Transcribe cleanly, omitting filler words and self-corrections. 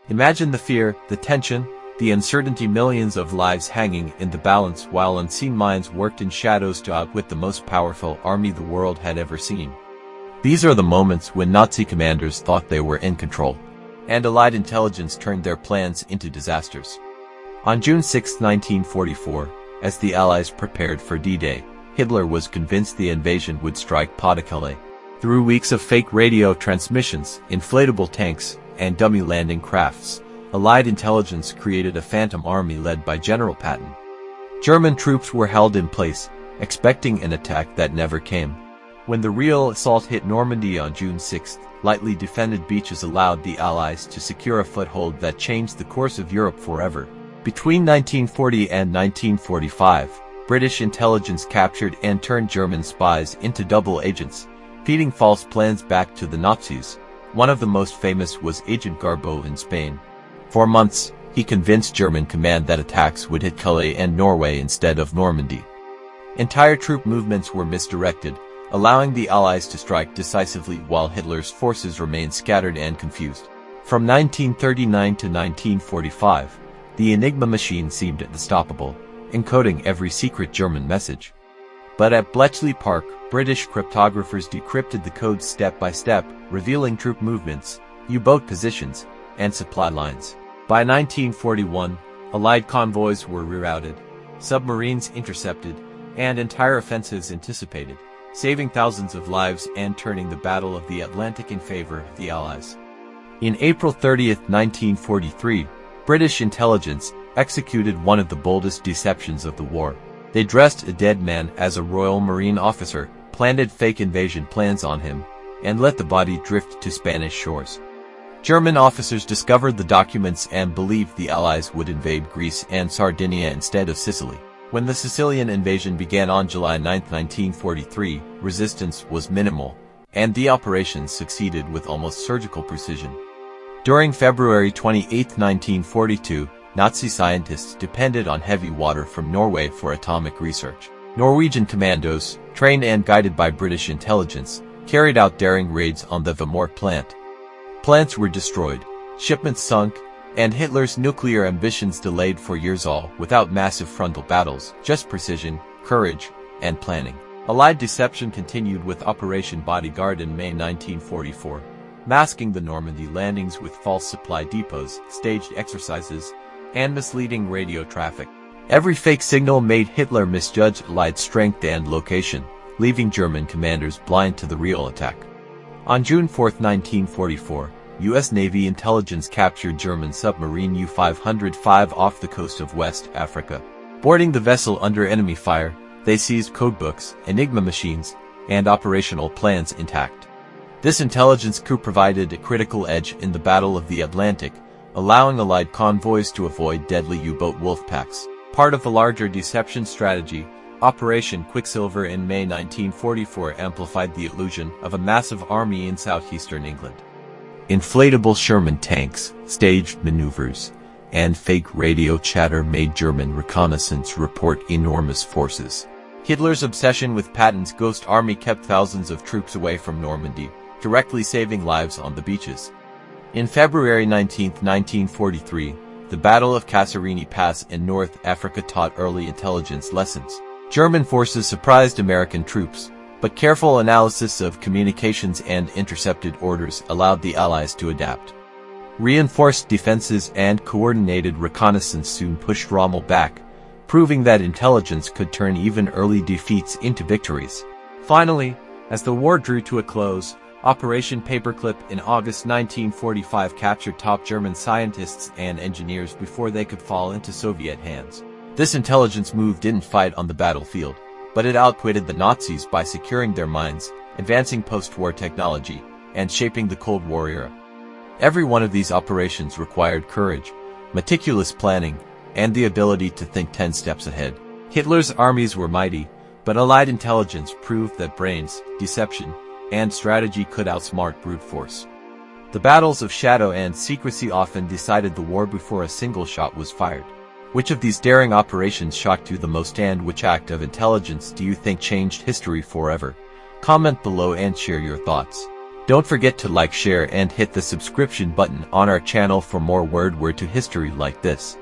Imagine the fear, the tension, the uncertainty, millions of lives hanging in the balance while unseen minds worked in shadows to outwit the most powerful army the world had ever seen. These are the moments when Nazi commanders thought they were in control, and Allied intelligence turned their plans into disasters. On June 6, 1944, as the Allies prepared for D-Day, Hitler was convinced the invasion would strike Pas-de-Calais. Through weeks of fake radio transmissions, inflatable tanks, and dummy landing crafts, Allied intelligence created a phantom army led by General Patton. German troops were held in place, expecting an attack that never came. When the real assault hit Normandy on June 6, lightly defended beaches allowed the Allies to secure a foothold that changed the course of Europe forever. Between 1940 and 1945, British intelligence captured and turned German spies into double agents, feeding false plans back to the Nazis. One of the most famous was Agent Garbeau in Spain. For months, he convinced German command that attacks would hit Calais and Norway instead of Normandy. Entire troop movements were misdirected, allowing the Allies to strike decisively while Hitler's forces remained scattered and confused. From 1939 to 1945, the Enigma machine seemed unstoppable, encoding every secret German message. But at Bletchley Park, British cryptographers decrypted the codes step by step, revealing troop movements, U-boat positions, and supply lines. By 1941, Allied convoys were rerouted, submarines intercepted, and entire offensives anticipated, saving thousands of lives and turning the Battle of the Atlantic in favor of the Allies. In April 30, 1943, British intelligence executed one of the boldest deceptions of the war. They dressed a dead man as a Royal Marine officer, planted fake invasion plans on him, and let the body drift to Spanish shores. German officers discovered the documents and believed the Allies would invade Greece and Sardinia instead of Sicily. When the Sicilian invasion began on July 9, 1943, resistance was minimal, and the operations succeeded with almost surgical precision. During February 28, 1942, Nazi scientists depended on heavy water from Norway for atomic research. Norwegian commandos, trained and guided by British intelligence, carried out daring raids on the Vemork plant. Plants were destroyed, shipments sunk, and Hitler's nuclear ambitions delayed for years, all without massive frontal battles, just precision, courage, and planning. Allied deception continued with Operation Bodyguard in May 1944. Masking the Normandy landings with false supply depots, staged exercises, and misleading radio traffic. Every fake signal made Hitler misjudge Allied strength and location, leaving German commanders blind to the real attack. On June 4, 1944, U.S. Navy intelligence captured German submarine U-505 off the coast of West Africa. Boarding the vessel under enemy fire, they seized codebooks, Enigma machines, and operational plans intact. This intelligence coup provided a critical edge in the Battle of the Atlantic, allowing Allied convoys to avoid deadly U-boat wolf packs. Part of a larger deception strategy, Operation Quicksilver in May 1944 amplified the illusion of a massive army in southeastern England. Inflatable Sherman tanks, staged maneuvers, and fake radio chatter made German reconnaissance report enormous forces. Hitler's obsession with Patton's ghost army kept thousands of troops away from Normandy, directly saving lives on the beaches. In February 19, 1943, the Battle of Kasserine Pass in North Africa taught early intelligence lessons. German forces surprised American troops, but careful analysis of communications and intercepted orders allowed the Allies to adapt. Reinforced defenses and coordinated reconnaissance soon pushed Rommel back, proving that intelligence could turn even early defeats into victories. Finally, as the war drew to a close, Operation Paperclip in August 1945 captured top German scientists and engineers before they could fall into Soviet hands. This intelligence move didn't fight on the battlefield, but it outwitted the Nazis by securing their minds, advancing post-war technology, and shaping the Cold War era. Every one of these operations required courage, meticulous planning, and the ability to think 10 steps ahead. Hitler's armies were mighty, but Allied intelligence proved that brains, deception, and strategy could outsmart brute force. The battles of shadow and secrecy often decided the war before a single shot was fired. Which of these daring operations shocked you the most, and which act of intelligence do you think changed history forever? Comment below and share your thoughts. Don't forget to like, share, and hit the subscription button on our channel for more word to history like this.